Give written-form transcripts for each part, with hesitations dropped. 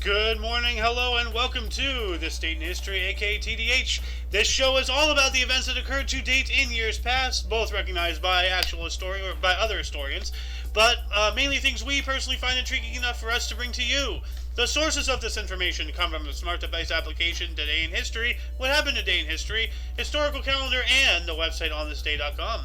Good morning, hello, and welcome to This Date in History, aka TDH. This show is all about the events that occurred to date in years past, both recognized by actual historian or by other historians, but mainly things we personally find intriguing enough for us to bring to you. The sources of this information come from the smart device application Today in History, What Happened Today in History, historical calendar, and the website onthisday.com.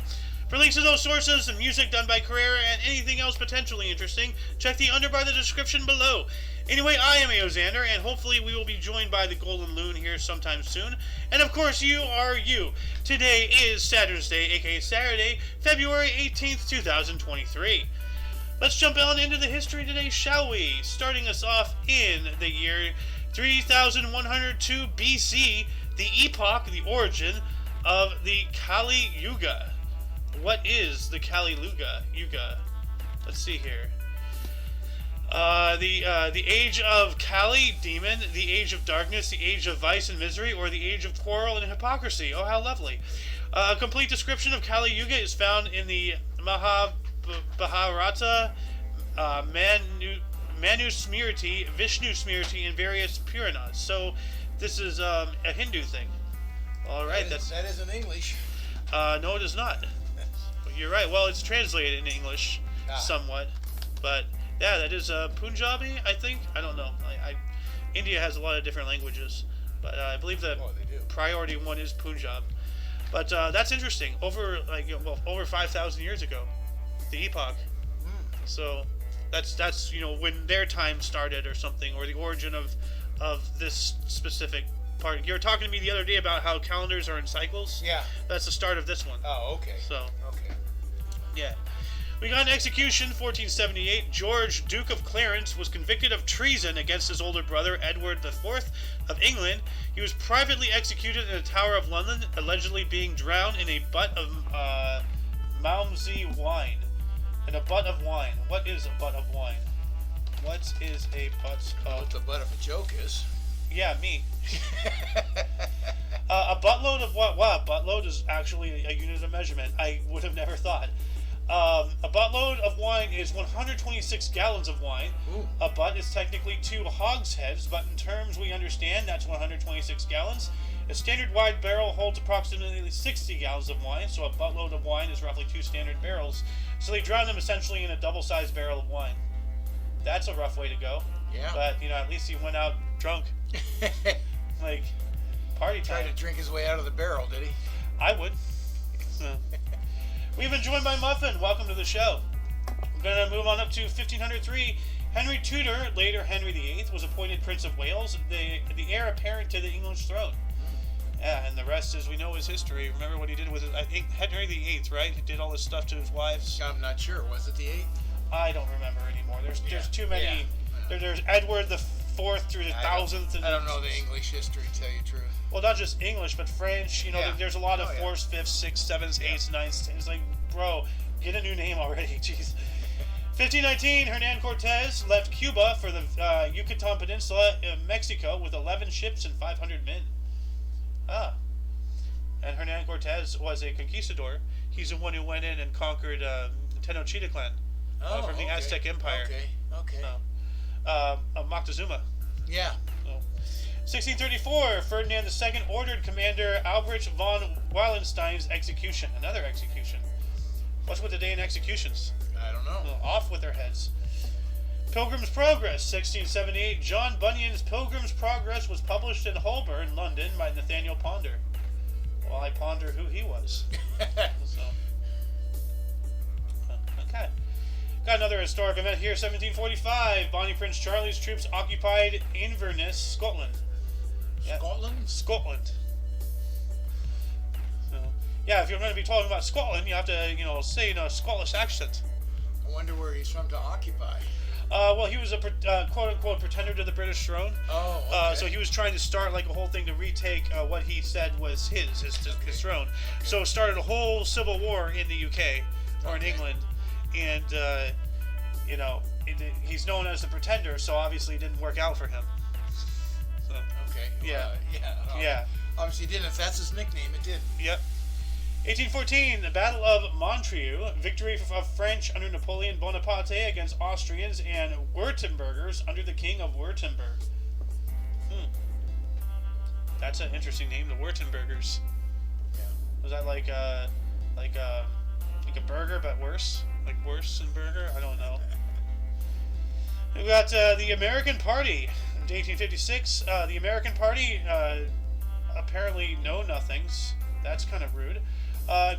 For links to those sources and music done by Carrera and anything else potentially interesting, check the underbar of the description below. Anyway, I am Aoxander, and hopefully we will be joined by the Golden Loon here sometime soon. And of course, you are you. Today is Saturday, aka Saturday, February 18th, 2023. Let's jump on into the history today, shall we? Starting us off in the year 3102 BC, the epoch, the origin of the Kali Yuga. What is the Kali Yuga? Let's see here. The age of Kali, demon, the age of darkness, the age of vice and misery, or the age of quarrel and hypocrisy. Oh, how lovely. A complete description of Kali Yuga is found in the Mahabharata, Manu Smriti, Vishnu Smriti, and various Puranas. So, this is a Hindu thing. All right, that is in English. No, it is not. You're right. Well, it's translated in English somewhat, but yeah, that is Punjabi, I think. I don't know. India has a lot of different languages, but I believe the priority one is Punjab. But that's interesting. Over over 5,000 years ago, the epoch. So that's when their time started or something, or the origin of this specific part. You were talking to me the other day about how calendars are in cycles. Yeah. That's the start of this one. Oh, okay. So. Okay. Yeah. We got an execution, 1478. George, Duke of Clarence, was convicted of treason against his older brother, Edward IV of England. He was privately executed in the Tower of London, allegedly being drowned in a butt of Malmsey wine. In a butt of wine. What is a butt of wine? What is a butt of... What the butt of a joke is. Yeah, me. A buttload of what? Wow, buttload is actually a unit of measurement. I would have never thought. A buttload of wine is 126 gallons of wine. Ooh. A butt is technically 2 hogsheads, but in terms we understand, that's 126 gallons. A standard wide barrel holds approximately 60 gallons of wine, so a buttload of wine is roughly 2 standard barrels. So they drown them essentially in a double-sized barrel of wine. That's a rough way to go. Yeah. But, at least he went out drunk. Like, party time. Tried to drink his way out of the barrel, did he? I would. We've been joined by Muffin. Welcome to the show. We're going to move on up to 1503. Henry Tudor, later Henry VIII, was appointed Prince of Wales, the heir apparent to the English throne. Yeah, and the rest, as we know, is history. Remember what he did with it? I think Henry VIII, right? He did all this stuff to his wives. I'm not sure. Was it the 8th? I don't remember anymore. There's too many. Yeah. There's Edward the 4th through the 1000th. I don't know the English history, to tell you the truth. Well, not just English, but French. There's a lot of 4th, 5th, 6th, 7th, 8th, 9th. It's like, bro, get a new name already. Jeez. 1519, Hernan Cortez left Cuba for the Yucatan Peninsula in Mexico with 11 ships and 500 men. And Hernan Cortez was a conquistador. He's the one who went in and conquered Tenochtitlan from the Aztec Empire. Okay. Moctezuma. Yeah. 1634, Ferdinand II ordered Commander Albrecht von Wallenstein's execution. Another execution. What's with the day in executions? I don't know. Off with their heads. Pilgrim's Progress, 1678. John Bunyan's Pilgrim's Progress was published in Holborn, London, by Nathaniel Ponder. Well, I ponder who he was. Okay. Got another historic event here, 1745. Bonnie Prince Charlie's troops occupied Inverness, Scotland. Yeah. Scotland. So, yeah, if you're going to be talking about Scotland, you have to, say in a Scottish accent. I wonder where he's from to occupy. Well, he was a quote-unquote pretender to the British throne. Oh, okay. So he was trying to start like a whole thing to retake what he said was his throne. Okay. So it started a whole civil war in the UK, or in England. And, he's known as the pretender, so obviously it didn't work out for him. So, okay. Yeah. Yeah. Obviously it didn't. If that's his nickname, it did. Yep. 1814, the Battle of Montreuil, victory of French under Napoleon Bonaparte against Austrians and Württembergers under the King of Württemberg. That's an interesting name, the Württembergers. Yeah. Was that like a burger but worse? Like worse than burger? I don't know. We got the American Party in 1856. The American Party, apparently know-nothings. That's kind of rude.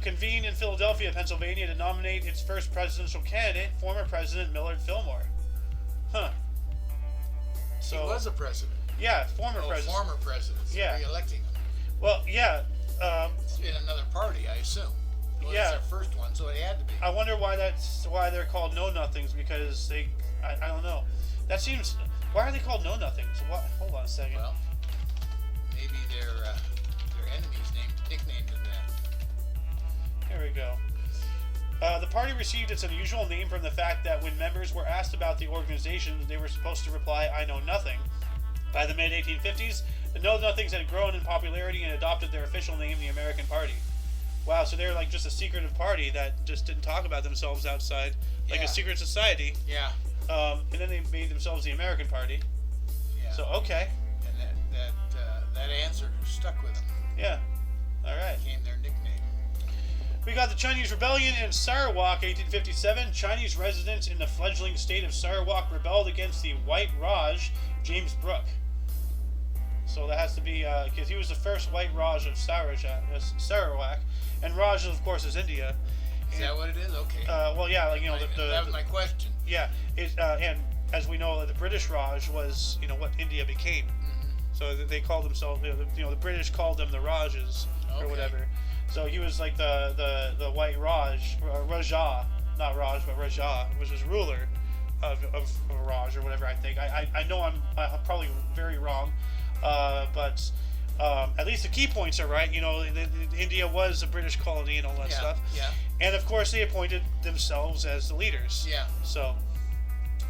Convened in Philadelphia, Pennsylvania to nominate its first presidential candidate, former President Millard Fillmore. Huh. So, he was a president. Yeah, former president. Former president. Yeah. Re-electing him. Well, yeah. In another party, I assume. Well, yeah. It's their first one, so it had to be. I wonder why they're called know-nothings, because I don't know. That seems... Why are they called know-nothings? What? Hold on a second. Well, maybe their enemies nicknamed them that. Here we go. The party received its unusual name from the fact that when members were asked about the organization, they were supposed to reply, "I know nothing." By the mid-1850s, the know-nothings had grown in popularity and adopted their official name, the American Party. Wow, so they're like just a secretive party that just didn't talk about themselves outside, like a secret society. Yeah. And then they made themselves the American Party. Yeah. So, okay. And that answer stuck with them. Yeah. All right. Became their nickname. We got the Chinese Rebellion in Sarawak, 1857. Chinese residents in the fledgling state of Sarawak rebelled against the White Raj, James Brooke. So that has to be, because he was the first White Raj of Sarawak. And Raj, of course, is India. Is that what it is? Okay. Well, yeah, like, you know, that was my question. Yeah, and as we know, the British Raj was, you know, what India became. Mm-hmm. So they called themselves, you know, the British called them the Rajas or whatever. So he was like the White Raj, Raja, not Raj, but Raja, which was ruler of Raj or whatever. I think I know I'm probably very wrong, but at least the key points are right. You know, India was a British colony and all that stuff. Yeah. And of course, they appointed themselves as the leaders. Yeah. So,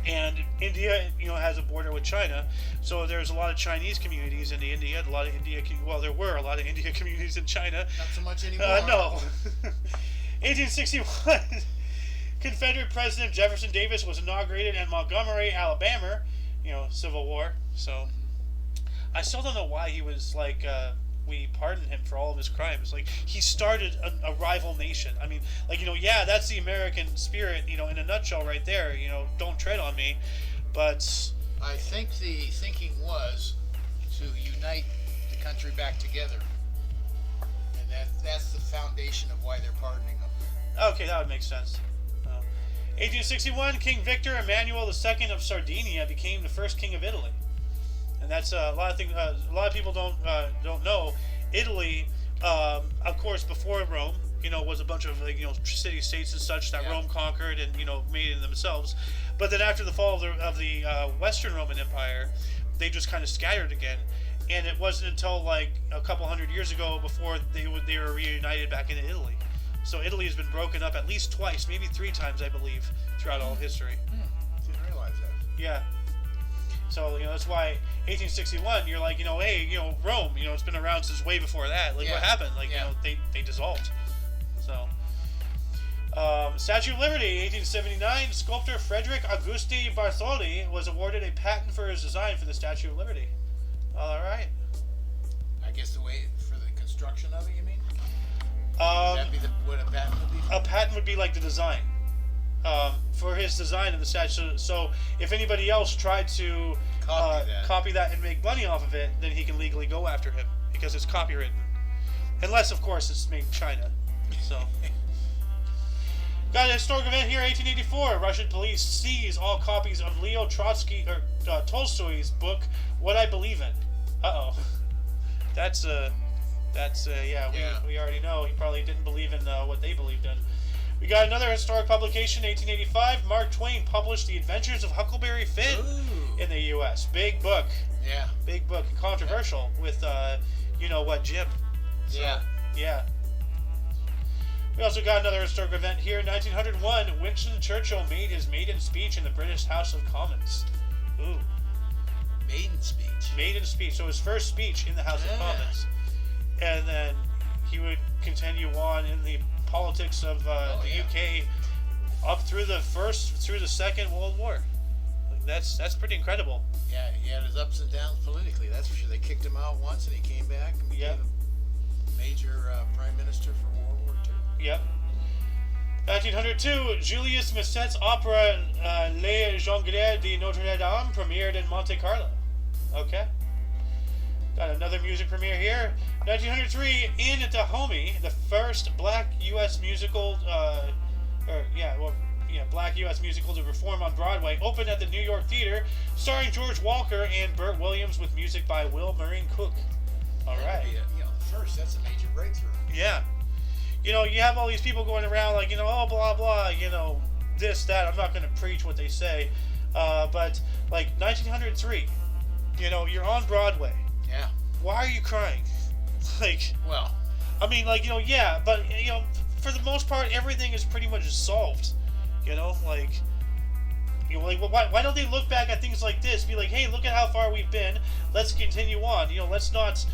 and India, you know, has a border with China, so there's a lot of Chinese communities in India. A lot of there were a lot of India communities in China. Not so much anymore. No. 1861, Confederate President Jefferson Davis was inaugurated in Montgomery, Alabama. You know, Civil War. So, I still don't know why he was like. We pardoned him for all of his crimes. Like, he started a rival nation. I mean, like, you know, yeah, that's the American spirit, you know, in a nutshell right there. You know, don't tread on me. But I think the thinking was to unite the country back together. And that's the foundation of why they're pardoning them. Okay, that would make sense. 1861, King Victor Emmanuel II of Sardinia became the first king of Italy. And that's a lot of things. A lot of people don't know. Italy, of course, before Rome, you know, was a bunch of, like, you know, city states and such that Rome conquered and, you know, made it themselves. But then after the fall of the Western Roman Empire, they just kind of scattered again. And it wasn't until like a couple hundred years ago before they were reunited back into Italy. So Italy has been broken up at least twice, maybe 3 times, I believe, throughout all of history. Didn't realize that. Yeah. So, you know, that's why 1861, you're like, you know, hey, you know, Rome, you know, it's been around since way before that. Like, what happened? Like, you know, they dissolved. So, Statue of Liberty, 1879, sculptor Frederick Augusti Bartholdi was awarded a patent for his design for the Statue of Liberty. All right. I guess the way for the construction of it, you mean? Would that be what a patent would be? A patent would be like the design. For his design of the statue. So if anybody else tried to copy that and make money off of it, then he can legally go after him because it's copywritten. Unless, of course, it's made in China. So, got a historic event here, 1884. Russian police seize all copies of Leo Tolstoy's book, What I Believe in. Uh-oh. That's we already know. He probably didn't believe in what they believed in. We got another historic publication, 1885. Mark Twain published The Adventures of Huckleberry Finn in the U.S. Big book. Yeah. Big book. Controversial with, you know what, Jim. So, yeah. We also got another historic event here. In 1901, Winston Churchill made his maiden speech in the British House of Commons. Ooh. Maiden speech. Maiden speech. So his first speech in the House of Commons. And then he would continue on in the politics of the UK up through the Second World War. Like, that's pretty incredible. Yeah, he had his ups and downs politically. That's for sure. They kicked him out once, and he came back and became a major prime minister for World War II. Yep. 1902, Julius Masset's opera Les Jongleurs de Notre Dame premiered in Monte Carlo. Okay. Got another music premiere here. 1903, In Dahomey, the first black U.S. musical, black U.S. musical to perform on Broadway, opened at the New York Theater, starring George Walker and Burt Williams, with music by Will Marine Cook. All right. First, that's a major breakthrough. Yeah. You have all these people going around like, oh, blah, blah, this, that. I'm not going to preach what they say. But, like, 1903, you're on Broadway. Yeah. Why are you crying? Like, well, I mean, like, yeah, but, for the most part, everything is pretty much solved. Why don't they look back at things like this, be like, hey, look at how far we've been, let's continue on, let's not,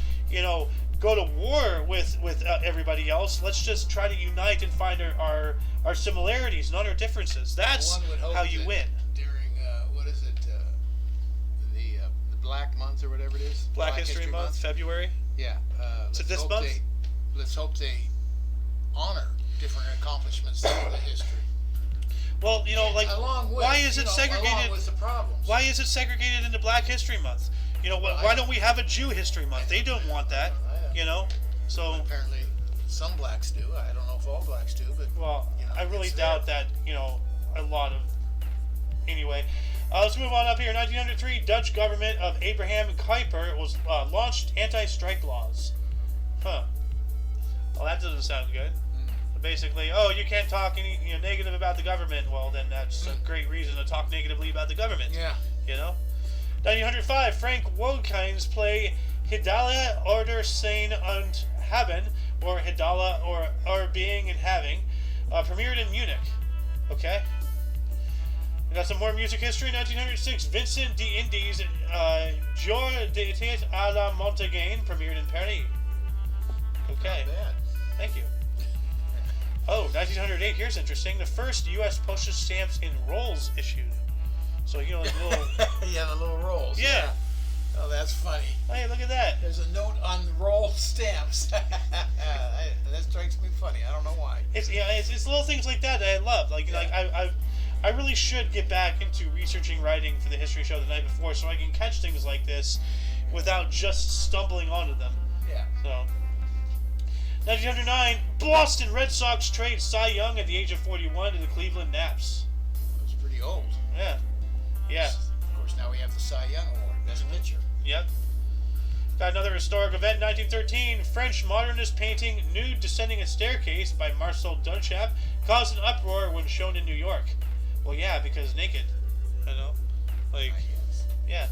go to war with everybody else, let's just try to unite and find our similarities, not our differences. That's how you win. During, what is it, the Black Month or whatever it is? Black History Month, February? Yeah. Is it this month? Let's hope they honor different accomplishments throughout the history. Well, why is it segregated? Along with the problems. Why is it segregated into Black History Month? Why don't we have a Jew History Month? They don't want that. So but apparently some blacks do. I don't know if all blacks do, but I really doubt that. A lot of. Anyway, let's move on up here. 1903, Dutch government of Abraham Kuyper was launched anti-strike laws. Huh. Well, that doesn't sound good. Basically, you can't talk any negative about the government. Well, then that's a great reason to talk negatively about the government. Yeah. 1905, Frank Wokine's play Hidala oder Sein und Haben, or Hidala or Being and Having, premiered in Munich. Okay. We got some more music history. 1906, Vincent de Indy's Jour d'été à la Montagne premiered in Paris. Okay. Not bad. Thank you. 1908, here's interesting. The first U.S. postage stamps in rolls issued. So, the little... yeah, the little rolls. Yeah. Oh, that's funny. Hey, look at that. There's a note on roll stamps. That strikes me funny. I don't know why. It's little things like that I love. I really should get back into researching writing for the history show the night before so I can catch things like this without just stumbling onto them. Yeah. So... 1909, Boston Red Sox trade Cy Young at the age of 41 to the Cleveland Naps. That was pretty old. Yeah. Yeah. Of course, now we have the Cy Young Award, Best Pitcher. Yep. Got another historic event, 1913. French modernist painting Nude Descending a Staircase by Marcel Duchamp caused an uproar when shown in New York. Well, yeah, because naked. Yeah. Yeah.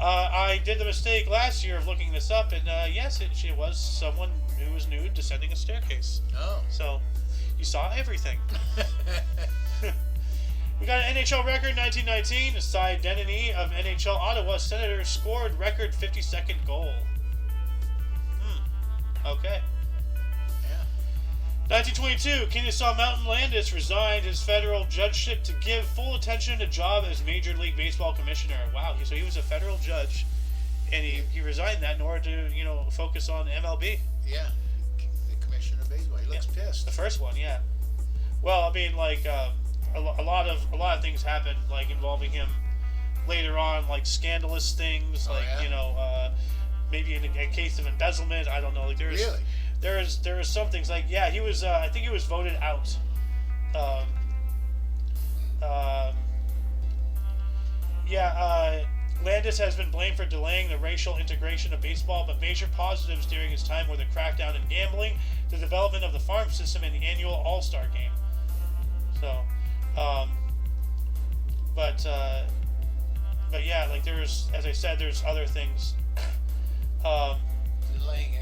I did the mistake last year of looking this up, and yes, it was someone who was nude descending a staircase. Oh. So, you saw everything. We got an NHL record, 1919. Cy Denny of NHL Ottawa Senators scored record 52nd goal. Okay. Yeah. 1922, Kennesaw Mountain Landis resigned his federal judgeship to give full attention to job as Major League Baseball commissioner. Wow, so he was a federal judge, and he resigned that in order to focus on MLB. Yeah, the commissioner of baseball. He looks pissed. The first one, yeah. Well, I mean, a lot of things happened involving him later on, scandalous things, maybe in a case of embezzlement. I don't know. Really? There is some things he was. I think he was voted out. Landis has been blamed for delaying the racial integration of baseball, but major positives during his time were the crackdown in gambling, the development of the farm system, and the annual All-Star game. So, but yeah, there's, as I said, there's other things. Delaying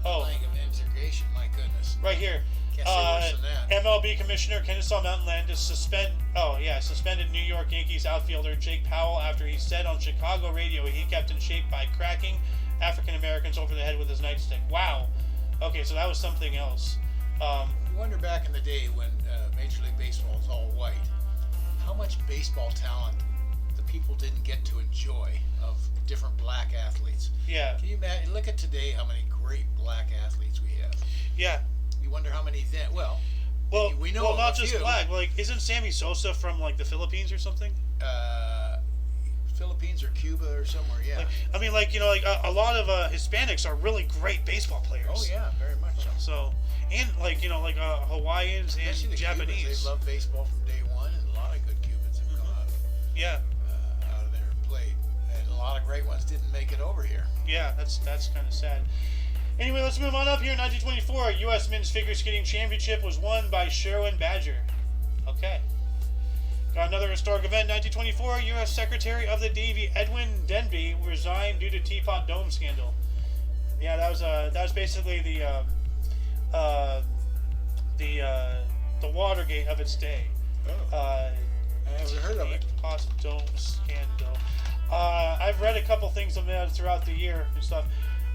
of integration, my goodness. Right here. Can't say worse than that. MLB Commissioner Kennesaw Mountain Landis suspended New York Yankees outfielder Jake Powell after he said on Chicago radio he kept in shape by cracking African Americans over the head with his nightstick. Wow. Okay, so that was something else. You wonder back in the day when Major League Baseball was all white, how much baseball talent the people didn't get to enjoy of different black athletes. Yeah. Can you imagine? Look at today, how many great black athletes we have. Yeah. You wonder how many then. Well, we know well, of not a just few. black. Like, isn't Sammy Sosa from like the Philippines or something? Philippines or Cuba or somewhere. Yeah. Like, I mean, like a lot of Hispanics are really great baseball players. Oh yeah, very much so. So, and like Hawaiians and Especially the Japanese. Cubans, they love baseball from day one, and a lot of good Cubans have come out of there and played, and a lot of great ones didn't make it over here. Yeah, that's kind of sad. Anyway, let's move on up here. 1924, U.S. Men's Figure Skating Championship was won by Sherwin Badger. Okay. Got another historic event. 1924, U.S. Secretary of the Navy Edwin Denby resigned due to Teapot Dome scandal. Yeah, that was basically the Watergate of its day. I haven't heard of it. Teapot Dome scandal. I've read a couple things on that throughout the year and stuff.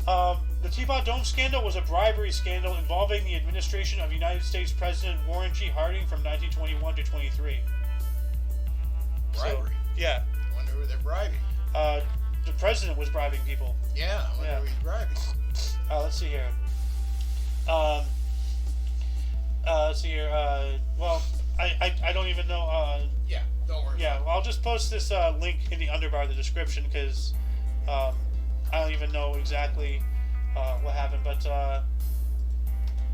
The Teapot Dome scandal was a bribery scandal involving the administration of United States President Warren G. Harding from 1921 to 23. Bribery? So, yeah. I wonder who they're bribing. The president was bribing people. Yeah, I wonder who he's bribing. Let's see here. Let's see here. Well, I don't even know. Yeah, don't worry. Yeah, I'll just post this link in the underbar of the description because I don't even know exactly what happened. But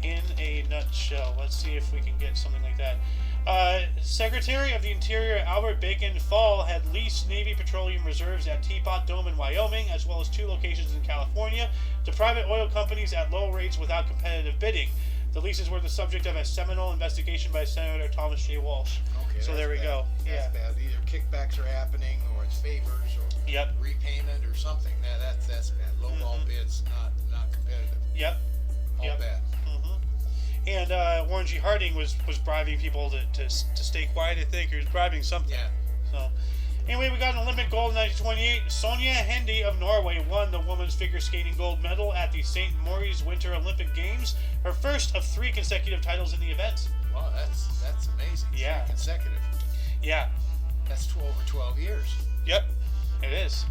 in a nutshell, let's see if we can get something like that. Secretary of the Interior Albert Bacon Fall had leased Navy petroleum reserves at Teapot Dome in Wyoming, as well as 2 locations in California, to private oil companies at low rates without competitive bidding. The leases were the subject of a seminal investigation by Senator Thomas J. Walsh. Okay, so there we go. That's bad. Either kickbacks are happening, or it's favors, or repayment, or something. That's bad. Low-ball bids, not competitive. Yep. All bad. And Warren G. Harding was bribing people to stay quiet, I think, or he was bribing something. Yeah. So, anyway, we got an Olympic gold in 1928. Sonja Hende of Norway won the women's figure skating gold medal at the St. Moritz Winter Olympic Games, her first of 3 consecutive titles in the event. Wow, that's amazing. Yeah. 3 consecutive. Yeah. That's over 12 years. Yep, it is.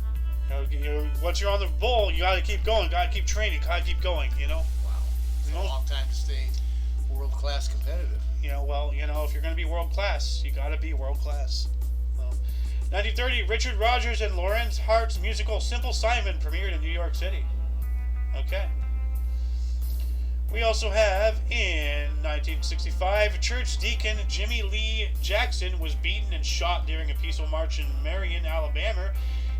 Once you're on the bowl, you got to keep going, got to keep training, got to keep going, Wow. It's a long time to stay world-class competitive. If you're going to be world-class, you got to be world-class. 1930, Richard Rodgers and Lorenz Hart's musical Simple Simon premiered in New York City. Okay. We also have, in 1965, church deacon Jimmy Lee Jackson was beaten and shot during a peaceful march in Marion, Alabama.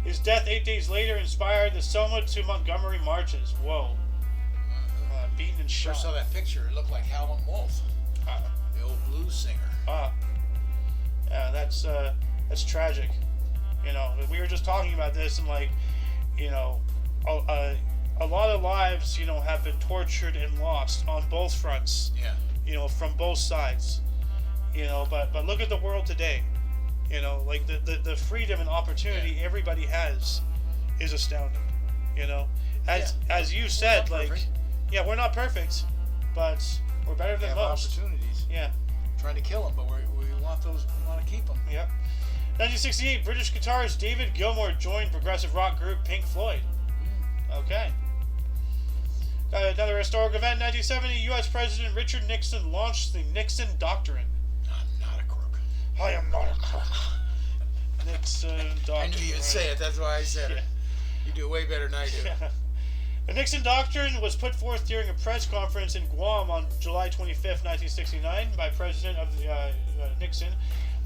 His death 8 days later inspired the Selma to Montgomery marches. Whoa. Beaten and shot. First saw that picture, it looked like Howlin' Wolf, the old blues singer. Yeah, that's tragic. We were just talking about this, and a lot of lives, have been tortured and lost on both fronts. Yeah. From both sides. But look at the world today. The freedom and opportunity everybody has is astounding. As you said, yeah, we're not perfect, but we're better than most. Opportunities. Yeah. Trying to kill them, but we want those. We want to keep them. Yep. 1968, British guitarist David Gilmour joined progressive rock group Pink Floyd. Okay. Another historic event, 1970, U.S. President Richard Nixon launched the Nixon Doctrine. I'm not a crook. I am not a crook. Nixon Doctrine. I knew you'd say it. That's why I said it. You do way better than I do. Yeah. The Nixon Doctrine was put forth during a press conference in Guam on July 25th, 1969 by President of Nixon,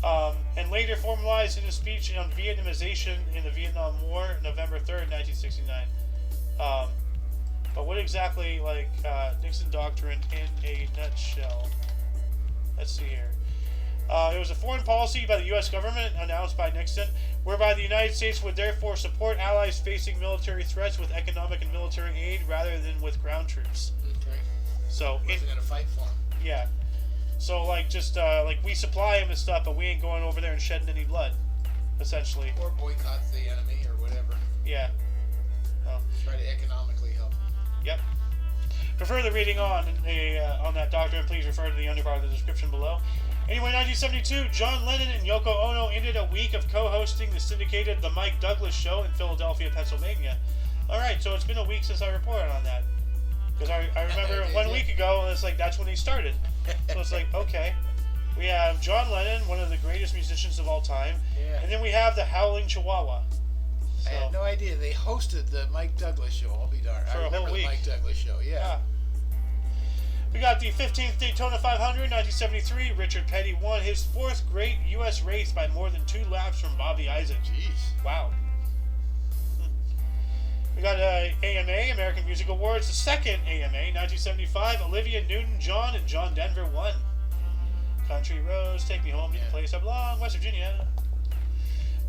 and later formalized in a speech on Vietnamization in the Vietnam War, November 3rd, 1969. But what exactly, Nixon Doctrine in a nutshell? Let's see here. It was a foreign policy by the U.S. government announced by Nixon, whereby the United States would therefore support allies facing military threats with economic and military aid rather than with ground troops. Okay. So wasn't gonna fight for them. Yeah. So we supply them and stuff, but we ain't going over there and shedding any blood, essentially. Or boycott the enemy or whatever. Yeah. Try to economically help. Yep. For further reading on that doctrine, please refer to the underbar of the description below. Anyway, 1972, John Lennon and Yoko Ono ended a week of co-hosting the syndicated The Mike Douglas Show in Philadelphia, Pennsylvania. Alright, so it's been a week since I reported on that. Because I remember 1 week ago, it's like, that's when they started. So it's like, okay. We have John Lennon, one of the greatest musicians of all time. Yeah. And then we have the Howling Chihuahua. I had no idea. They hosted the Mike Douglas Show, I'll be darned. For I remember the Mike Douglas Show, yeah. We got the 15th Daytona 500, 1973. Richard Petty won his 4th great U.S. race by more than 2 laps from Bobby Isaac. Jeez. Wow. We got AMA, American Music Awards, the second AMA, 1975. Olivia Newton-John and John Denver won. Country Roads, Take Me Home to the Place I Belong, West Virginia.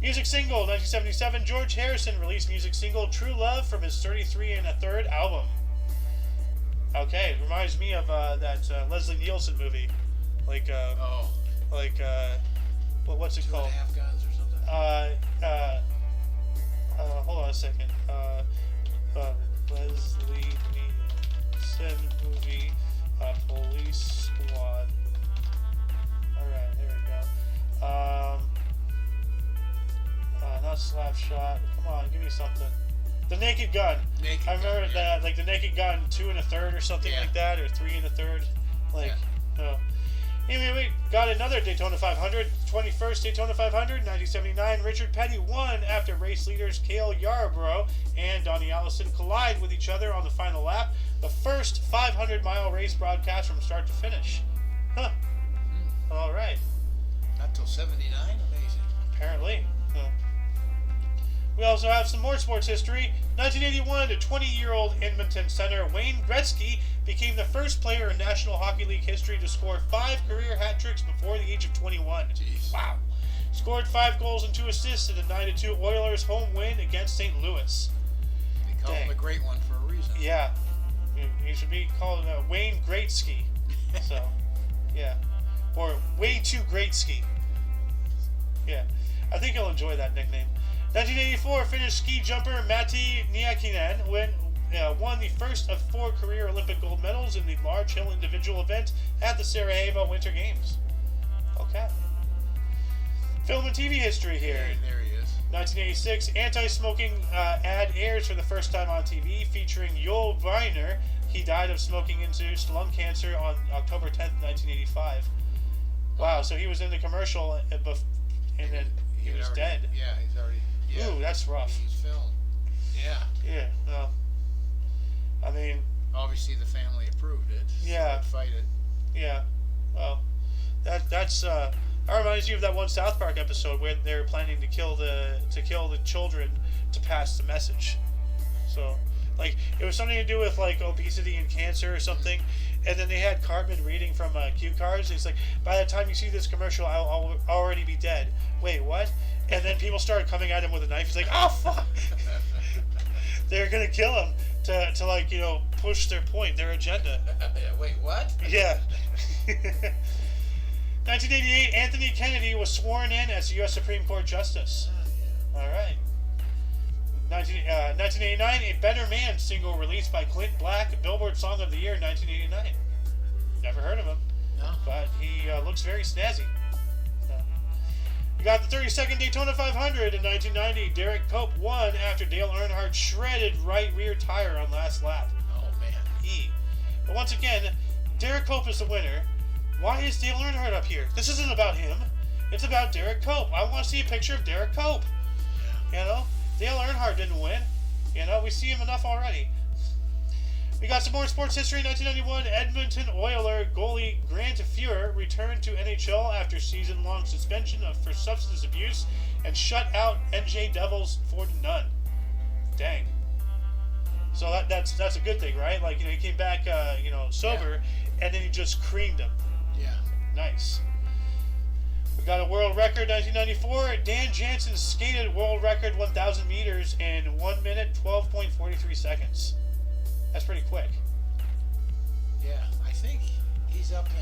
Music single, 1977. George Harrison released music single True Love from his 33 1/3 album. Okay, it reminds me of that Leslie Nielsen movie, what's it called? 2.5 Guns or something. Hold on a second. Leslie Nielsen movie, Police Squad. All right, there we go. Not Slapshot. Come on, give me something. The Naked Gun. I remember that, like the Naked Gun 2 1/3 or something like that, or 3 1/3. Anyway, we got another Daytona 500, 21st Daytona 500, 1979. Richard Petty won after race leaders Cale Yarborough and Donnie Allison collide with each other on the final lap. The first 500-mile race broadcast from start to finish. Huh. All right. Not till 79? Amazing. Apparently. We also have some more sports history. 1981, a 20-year-old Edmonton center, Wayne Gretzky, became the first player in National Hockey League history to score 5 career hat-tricks before the age of 21. Jeez. Wow. Scored 5 goals and 2 assists in a 9-2 Oilers home win against St. Louis. They call him the Great One for a reason. Yeah. He should be called Wayne Greatsky. So, yeah. Or Way Too Greatsky. Yeah. I think he'll enjoy that nickname. 1984, Finnish ski jumper Matti Niakinen won the first of 4 career Olympic gold medals in the large hill individual event at the Sarajevo Winter Games. Okay. Film and TV history here. There he is. 1986, anti-smoking ad airs for the first time on TV, featuring Joel Weiner. He died of smoking-induced lung cancer on October 10th, 1985. Wow, so he was in the commercial, and then he was dead. Yeah, he's already... Yeah. Ooh, that's rough. He's filmed. Yeah. Yeah, well, I mean... Obviously the family approved it. Yeah. So they'd fight it. Yeah. Well, that reminds you of that one South Park episode where they're planning to kill the children to pass the message. So, like, it was something to do with, like, obesity and cancer or something, and then they had Cartman reading from cue cards. It's like, by the time you see this commercial, I'll already be dead. Wait, what? And then people started coming at him with a knife. He's like, oh, fuck! They're gonna kill him to like, push their point, their agenda. Wait, what? Yeah. 1988, Anthony Kennedy was sworn in as U.S. Supreme Court Justice. All right. 1989, A Better Man single released by Clint Black, Billboard Song of the Year, 1989. Never heard of him. No. But he looks very snazzy. You got the 32nd Daytona 500 in 1990. Derek Cope won after Dale Earnhardt shredded right rear tire on last lap. Oh, man. But once again, Derek Cope is the winner. Why is Dale Earnhardt up here? This isn't about him. It's about Derek Cope. I want to see a picture of Derek Cope. Dale Earnhardt didn't win. We see him enough already. We got some more sports history. 1991, Edmonton Oilers goalie Grant Fuhr returned to NHL after season-long suspension for substance abuse and shut out NJ Devils 4-0. Dang. So that's a good thing, right? Like, he came back, sober, and then he just creamed him. Yeah. Nice. We got a world record, 1994. Dan Jansen skated world record 1,000 meters in 1 minute, 12.43 seconds. That's pretty quick. Yeah, I think he's up in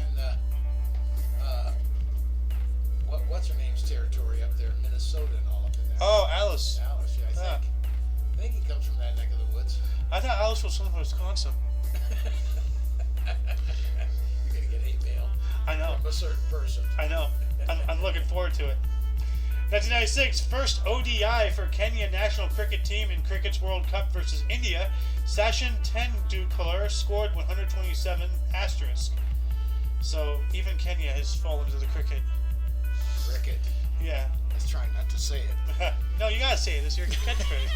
what's her name's territory up there, Minnesota and all up in there. Oh, Alice. Alice, yeah, I think he comes from that neck of the woods. I thought Alice was from Wisconsin. You're going to get hate mail. I know. From a certain person. I know. I'm looking forward to it. 1996, first ODI for Kenya national cricket team in Cricket's World Cup versus India. Sachin Tendulkar scored 127 asterisk. So even Kenya has fallen to the cricket. Cricket. Yeah. Let's try not to say it. No, you gotta say it. It's your catchphrase.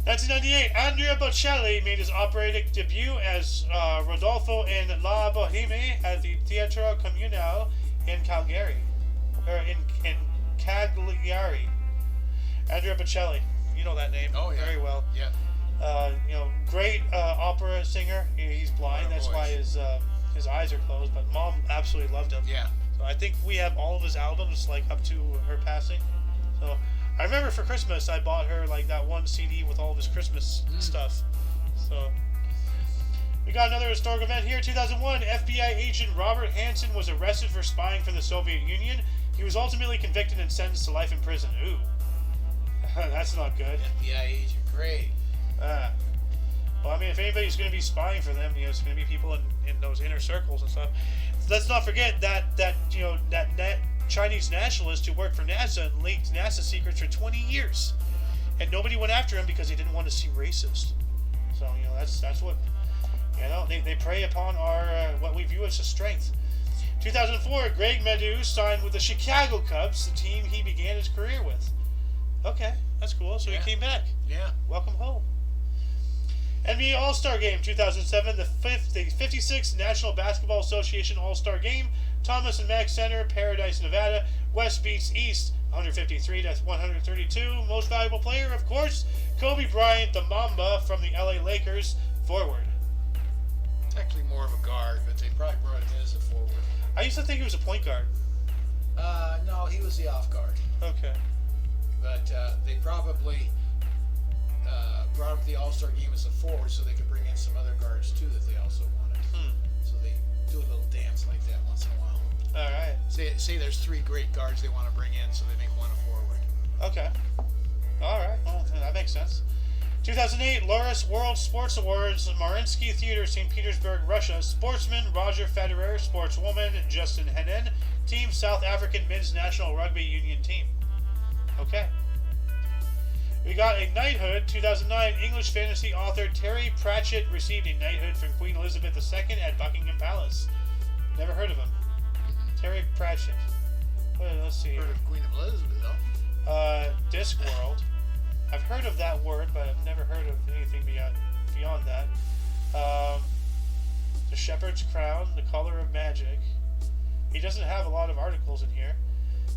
1998, Andrea Bocelli made his operatic debut as Rodolfo in La Boheme at the Teatro Comunale in Calgary. Or in Cagliari. Andrea Bocelli. You know that name very well. Yeah. Great opera singer. He's blind. That's why his eyes are closed. But Mom absolutely loved him. Yeah. So I think we have all of his albums like up to her passing. So I remember for Christmas I bought her like that one CD with all of his Christmas stuff. So we got another historic event here. 2001, FBI agent Robert Hansen was arrested for spying for the Soviet Union. He was ultimately convicted and sentenced to life in prison. Ooh, that's not good. FBI agent, great. Well, I mean, if anybody's going to be spying for them, it's going to be people in those inner circles and stuff. Let's not forget that Chinese nationalist who worked for NASA and leaked NASA secrets for 20 years, and nobody went after him because he didn't want to seem racist. So that's what they prey upon our what we view as a strength. 2004, Greg Meadows signed with the Chicago Cubs, the team he began his career with. Okay, that's cool. So he came back. Yeah. Welcome home. NBA All-Star Game 2007, the 56th National Basketball Association All-Star Game. Thomas and Mack Center, Paradise, Nevada. West beats East, 153 to 132. Most valuable player, of course, Kobe Bryant, the Mamba from the LA Lakers. Forward. It's actually more of a guard, but they probably brought him in as a forward. I used to think he was a point guard. No, he was the off guard. Okay. But they probably brought him to the All-Star Game as a forward so they could bring in some other guards too that they also wanted. So they do a little dance like that once in a while. All right. Say there's 3 great guards they want to bring in, so they make one a forward. Okay. All right. Well, that makes sense. 2008, Loris World Sports Awards, Mariinsky Theater, St. Petersburg, Russia. Sportsman, Roger Federer. Sportswoman, Justin Henin. Team, South African Men's National Rugby Union Team. Okay. We got a knighthood. 2009, English fantasy author Terry Pratchett received a knighthood from Queen Elizabeth II at Buckingham Palace. Never heard of him. Terry Pratchett. Well, let's see. Heard of Queen Elizabeth, though? Discworld. I've heard of that word, but I've never heard of anything beyond that. The Shepherd's Crown, The Color of Magic. He doesn't have a lot of articles in here.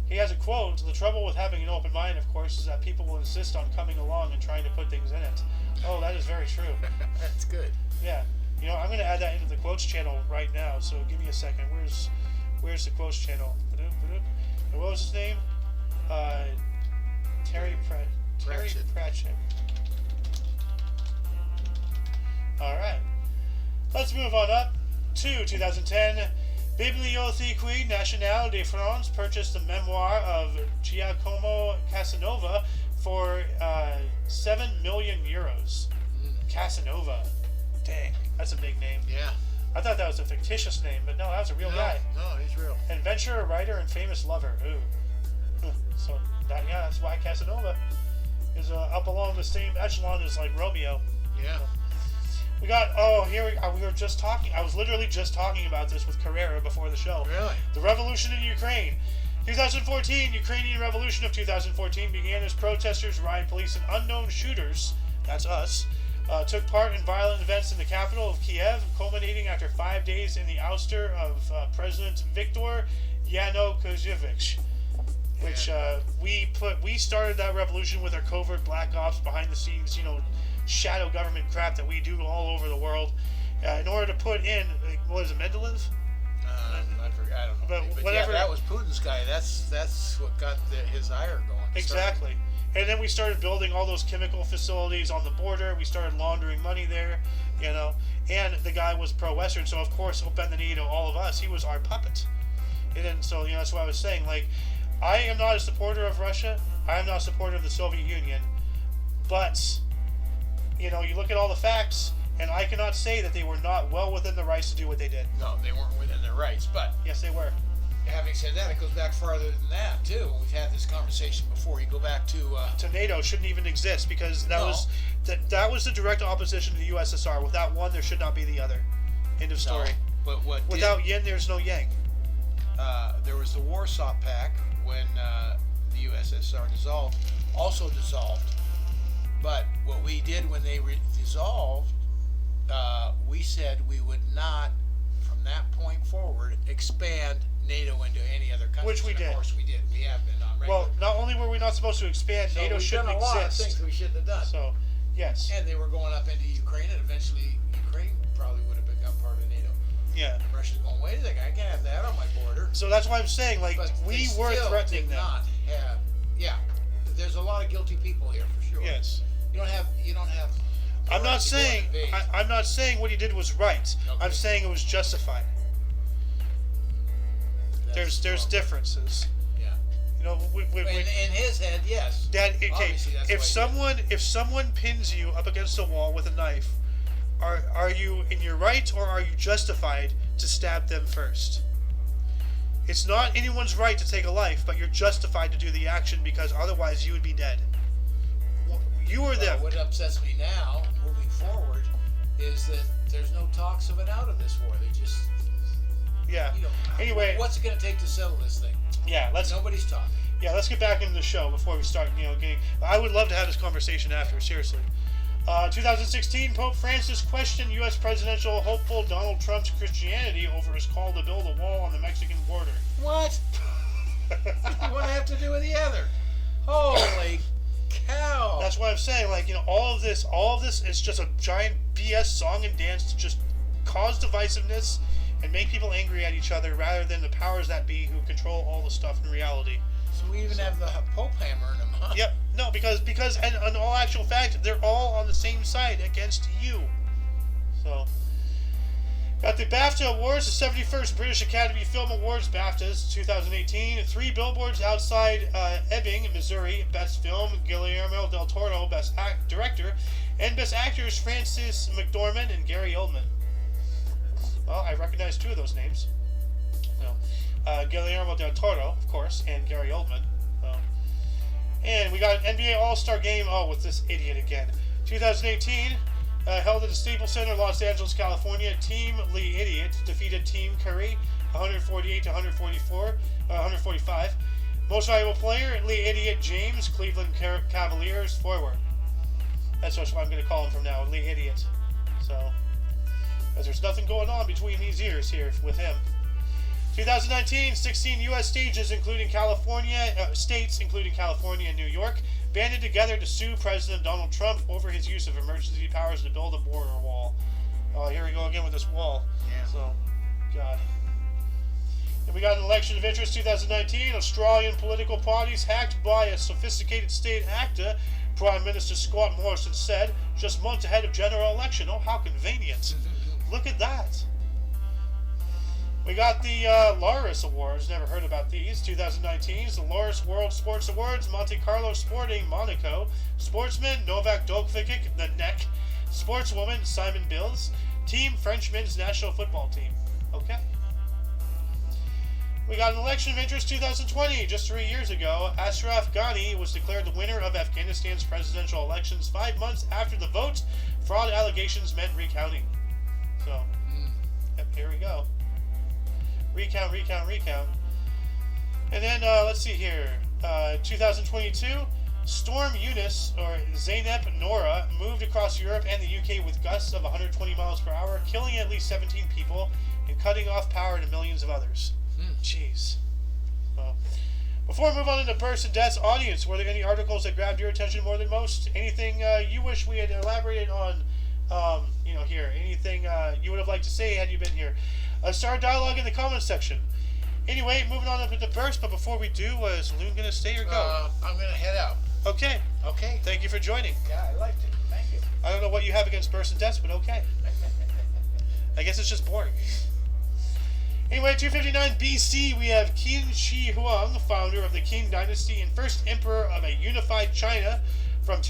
He has a quote: "The trouble with having an open mind, of course, is that people will insist on coming along and trying to put things in it." Oh, that is very true. That's good. Yeah. I'm going to add that into the quotes channel right now, so give me a second. Where's the quotes channel? And what was his name? Terry Pratchett. Alright. Let's move on up to 2010. Bibliothèque Nationale de France purchased the memoir of Giacomo Casanova for 7 million euros. Casanova. Dang, that's a big name. Yeah. I thought that was a fictitious name, but no, that was a real guy. No, he's real. Adventurer, writer, and famous lover. Ooh. So, that's why Casanova is up along the same echelon as like Romeo. Yeah. So, we got, we were just talking, I was literally just talking about this with Carrera before the show. Really? The revolution in Ukraine. 2014, Ukrainian Revolution of 2014 began as protesters, riot police, and unknown shooters, that's us, took part in violent events in the capital of Kiev, culminating after 5 days in the ouster of President Viktor Yanukovych, which we started that revolution with our covert black ops, behind the scenes, shadow government crap that we do all over the world, in order to put in, what is it, Mendeleev? I forgot. I don't know. But whatever. Yeah, that was Putin's guy. That's what got his ire going. Exactly. And then we started building all those chemical facilities on the border. We started laundering money there, And the guy was pro-Western, so of course he'll bend the knee to all of us. He was our puppet. And then, so, that's what I was saying. Like, I am not a supporter of Russia. I am not a supporter of the Soviet Union. But, you look at all the facts, And I cannot say that they were not well within the rights to do what they did. No, they weren't within their rights. But Yes, they were. having said that, it goes back farther than that too. We've had this conversation before. You go back to NATO shouldn't even exist because that No. was that was the direct opposition to the USSR. Without one, there should not be the other. End of story. No, but what Without yin, there's no yang. there was the Warsaw Pact when the USSR dissolved, also dissolved. But what we did when they dissolved, we said we would not, from that point forward, expand NATO into any other country. Which we did. Of course we did. We have been on record. Well, not only were we not supposed to expand, So NATO we've shouldn't done a lot of exist. things we shouldn't have done. So, yes. And they were going up into Ukraine, and eventually Ukraine probably would have become part of NATO. Yeah. And Russia's going, wait a second, I can't have that on my border. So that's why I'm saying, like, But we they were still threatening did them. not have, yeah. There's a lot of guilty people here for sure. Yes. You don't have. I'm not to go saying and invade. I'm not saying what he did was right. Okay. I'm saying it was justified. That's There's wrong. differences. Yeah. You know, In his head, yes. that okay. Obviously, that's why he If someone pins you up against a wall with a knife, are you in your right or are you justified to stab them first? It's not anyone's right to take a life, but you're justified to do the action because otherwise you would be dead. You or them. What upsets me now, moving forward, is that there's no talks of an out of this war. They just, Yeah. you know, Anyway, what's it going to take to settle this thing? yeah. Nobody's talking. Let's get back into the show before we start. Getting. I would love to have this conversation after. Seriously. 2016, Pope Francis questioned U.S. presidential hopeful Donald Trump's Christianity over his call to build a wall on the Mexican border. What? What have to do with the other? Holy cow! That's why I'm saying, all of this is just a giant BS song and dance to just cause divisiveness and make people angry at each other rather than the powers that be who control all the stuff in reality. So we even have the Pope hammering him, huh? Yep. No, because and in all actual fact, they're all on the same side against you. So, got the BAFTA Awards, the 71st British Academy Film Awards, BAFTAs 2018. 3 billboards outside Ebbing, Missouri. Best Film, Guillermo del Toro. Best Director. And Best Actors, Frances McDormand and Gary Oldman. Well, I recognize 2 of those names. Guillermo del Toro, of course, and Gary Oldman. And we got an NBA All-Star Game, with this idiot again. 2018, held at the Staples Center, Los Angeles, California. Team Lee Idiot defeated Team Curry 148 to 145. Most valuable player, Lee Idiot James, Cleveland Cavaliers forward. That's what I'm going to call him from now, Lee Idiot. So, because there's nothing going on between these years here with him. 2019, 16 U.S. states, including California and New York, banded together to sue President Donald Trump over his use of emergency powers to build a border wall. Oh, here we go again with this wall. Yeah. So, God. And we got an election of interest 2019. Australian political parties hacked by a sophisticated state actor, Prime Minister Scott Morrison said, just months ahead of general election. Oh, how convenient. Look at that. We got the Laureus Awards. Never heard about these. 2019 is the Laureus World Sports Awards. Monte Carlo Sporting, Monaco. Sportsman, Novak Djokovic, the neck. Sportswoman, Simon Bills. Team, French men's national football team. Okay. We got an election of interest 2020. Just 3 years ago, Ashraf Ghani was declared the winner of Afghanistan's presidential elections 5 months after the vote. Fraud allegations meant recounting. So, yep, here we go. Recount. And then, let's see here. 2022, Storm Eunice, or Zeynep Nora, moved across Europe and the UK with gusts of 120 miles per hour, killing at least 17 people and cutting off power to millions of others. Jeez. Well, before we move on into bursts and deaths, audience, were there any articles that grabbed your attention more than most? Anything you wish we had elaborated on, here? Anything you would have liked to say had you been here? Start dialogue in the comments section. Anyway, moving on up to the burst, but before we do, is Loon going to stay or go? I'm going to head out. Okay. Okay. Thank you for joining. Yeah, I liked it. Thank you. I don't know what you have against bursts and deaths, but okay. I guess it's just boring. Anyway, 259 BC, we have Qin Shi Huang, founder of the Qing Dynasty and first emperor of a unified China from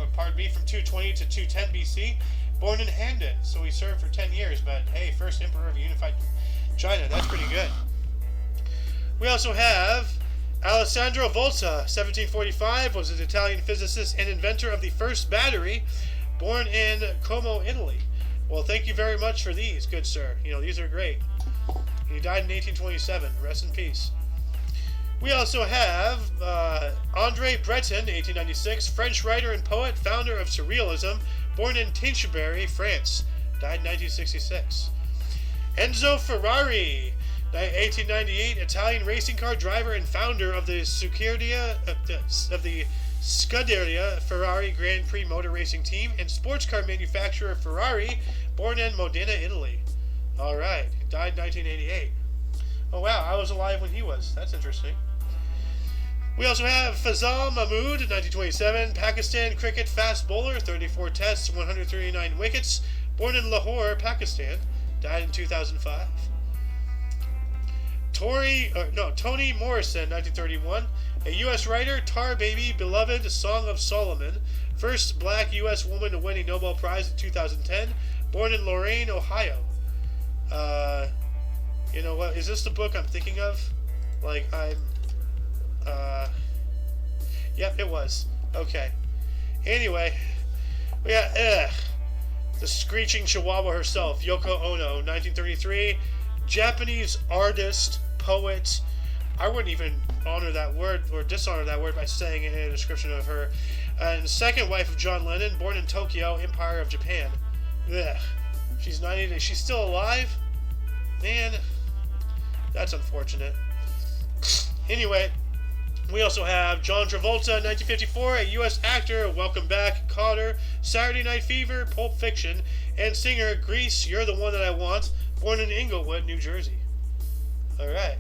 from 220 to 210 BC. Born in Handon, so he served for 10 years, but hey, first emperor of unified China. That's pretty good. We also have Alessandro Volta, 1745, was an Italian physicist and inventor of the first battery, born in Como, Italy. Well, thank you very much for these, good sir. You know, these are great. He died in 1827. Rest in peace. We also have André Breton, 1896, French writer and poet, founder of Surrealism, born in Tincheburi, France. Died in 1966. Enzo Ferrari, 1898, Italian racing car driver and founder of the Scuderia Ferrari Grand Prix motor racing team and sports car manufacturer Ferrari, born in Modena, Italy. All right, died in 1988. Oh wow, I was alive when he was. That's interesting. We also have Fazal Mahmood, 1927, Pakistan cricket fast bowler, 34 tests, 139 wickets, born in Lahore, Pakistan, died in 2005. Toni Morrison, 1931, a U.S. writer, Tar Baby, Beloved, Song of Solomon, first black U.S. woman to win a Nobel Prize in 2010, born in Lorain, Ohio. You know what? Is this the book I'm thinking of? Yep, it was. Okay. Anyway, we got the screeching chihuahua herself, Yoko Ono, 1933, Japanese artist, poet. I wouldn't even honor that word or dishonor that word by saying it in a description of her. And second wife of John Lennon, born in Tokyo, Empire of Japan. Ugh. She's 90. She's still alive? Man, that's unfortunate. Anyway, we also have John Travolta, 1954, a U.S. actor, Welcome Back, Cotter, Saturday Night Fever, Pulp Fiction, and singer Grease, You're the One That I Want, born in Inglewood, New Jersey. Alright.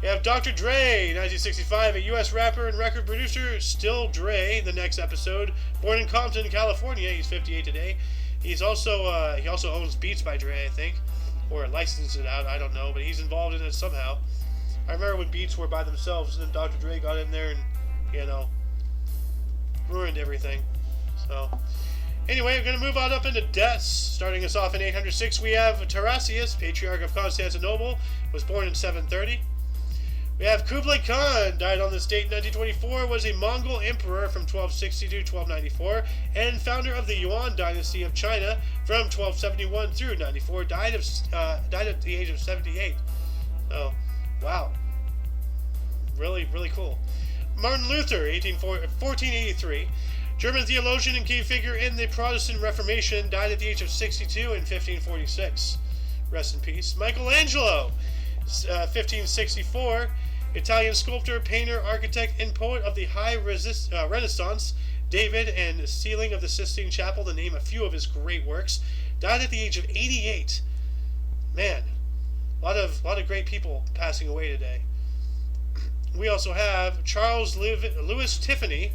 We have Dr. Dre, 1965, a U.S. rapper and record producer, Still Dre, the next episode, born in Compton, California. He's 58 today. He also owns Beats by Dre, I think, or licensed it out, I don't know, but he's involved in it somehow. I remember when Beats were by themselves, and then Dr. Dre got in there and, you know, ruined everything. So, anyway, we're going to move on up into deaths. Starting us off in 806, we have Tarasius, Patriarch of Constantinople, was born in 730. We have Kublai Khan, died on this date in 1924, was a Mongol emperor from 1260 to 1294, and founder of the Yuan dynasty of China from 1271 through 94, died at the age of 78. So, wow. Really, really cool. Martin Luther, 1483, German theologian and key figure in the Protestant Reformation, died at the age of 62 in 1546. Rest in peace. Michelangelo, 1564, Italian sculptor, painter, architect, and poet of the High Renaissance, David and Ceiling of the Sistine Chapel, to name a few of his great works, died at the age of 88. Man, a lot of great people passing away today. We also have Charles Louis Tiffany,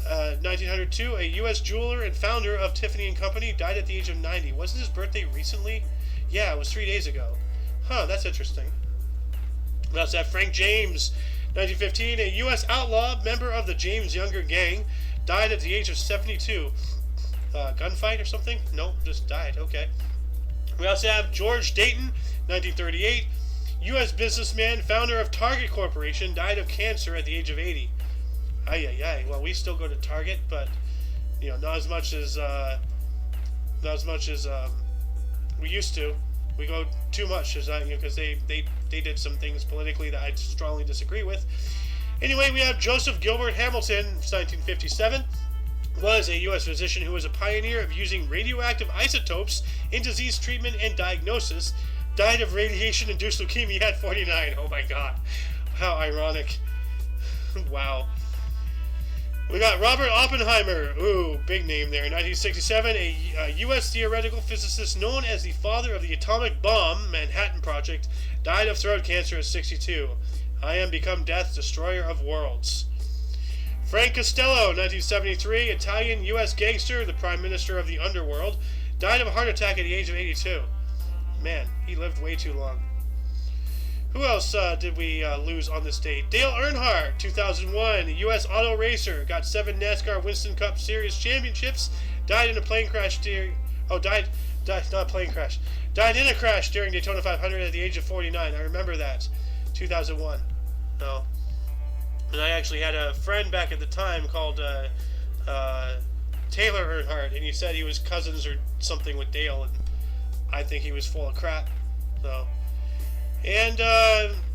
1902, a U.S. jeweler and founder of Tiffany & Company, died at the age of 90. Wasn't his birthday recently? Yeah, it was 3 days ago. Huh, that's interesting. We also have Frank James, 1915, a U.S. outlaw, member of the James Younger Gang, died at the age of 72. Gunfight or something? Nope, just died. Okay. We also have George Dayton, 1938, U.S. businessman, founder of Target Corporation, died of cancer at the age of 80. Ay. Well, we still go to Target, but you know, not as much as we used to. We go too much, because they did some things politically that I strongly disagree with. Anyway, we have Joseph Gilbert Hamilton, 1957, was a U.S. physician who was a pioneer of using radioactive isotopes in disease treatment and diagnosis. Died of radiation-induced leukemia at 49. Oh my God, how ironic! Wow. We got Robert Oppenheimer. Ooh, big name there. 1967, a U.S. theoretical physicist known as the father of the atomic bomb, Manhattan Project, died of throat cancer at 62. I am become death, destroyer of worlds. Frank Costello, 1973, Italian U.S. gangster, the prime minister of the underworld, died of a heart attack at the age of 82. Man, he lived way too long. Who else did we lose on this date? Dale Earnhardt, 2001, U.S. auto racer, got 7 NASCAR Winston Cup Series championships, died in a plane crash died in a crash during Daytona 500 at the age of 49. I remember that, 2001. No. And I actually had a friend back at the time called Taylor Earnhardt, and he said he was cousins or something with Dale, and I think he was full of crap. So, and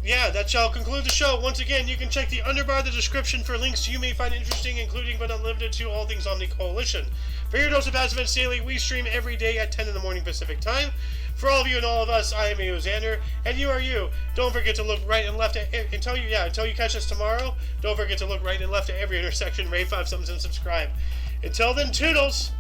yeah, that shall conclude the show. Once again, you can check the underbar of the description for links you may find interesting, including but not limited to all things Omni Coalition. For your dose of past events daily, we stream every day at 10 in the morning Pacific time. For all of you and all of us, I am Xander, and you are you. Don't forget to look right and left until you catch us tomorrow. Don't forget to look right and left at every intersection, rate 5 thumbs, and subscribe. Until then, toodles!